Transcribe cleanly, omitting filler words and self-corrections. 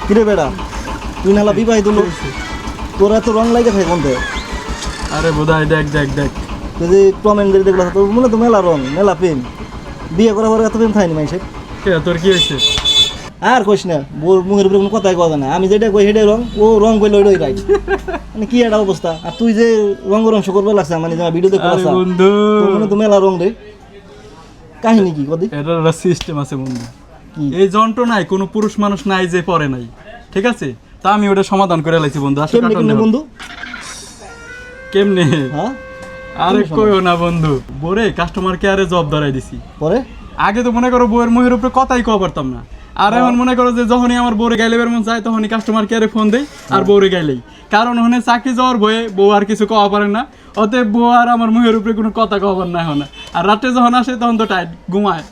কিরে বেড়া তুই নালা বিবাহিত লোক, তোর এত রং লাগে থাকে কোনতে? আরে বোধাই দেখ দেখ দেখ, তুই যে টমেন্ট দেখলা তোর মনে তো মেলা রং মেলা প্রেম, বিয়ে করার পরে এত প্রেম থাইনি মানুষের। কে তোর কি হয়েছে? আর কইস না, বোর মুখের উপরে কোনো কথাই কথা না, আমি যেটা কই সেটাই রং, ও রং কইলে ওইটাই রাইট। মানে কি একটা অবস্থা। আর তুই যে রংশ করবে লাগছে মানে তোমার ভিডিও দেখতে আরে বন্ধু, তোর মনে তো মেলা রং রে, কাহিনী কি কদি? এটার একটা সিস্টেম আছে বন্ধু। কি? এই যন্ত্রণায় কোনো পুরুষ মানুষ নাই যে পরে নাই, ঠিক আছে? তা আমি ওটা সমাধান করে লাইছি বন্ধু। আসলে কেমনে কেমনে বন্ধু? কেমনে? হ্যাঁ আরে কইও না বন্ধু, বোরে কাস্টমার কেয়ারে জব ধরাই দিছি। পরে আগে তো মনে করো বউয়ের মুখের উপরে কথাই কওয়া পারতাম না, আর এখন মনে করো যে যখনই আমার বউরে গাইলেবের মন চায় তখনই কাস্টমার কেয়ারে ফোন দেই আর বউরে গাইলেই। কারণ ওখানে চাকরি যাওয়ার ভয়ে বউ আর কিছু কওয়া পারে না, অতএব বউ আর আমার মুখের উপরে কোনো কথা কওয়ার না এখন। আর রাতে যখন আসে তখন তো টাইট ঘুমায়।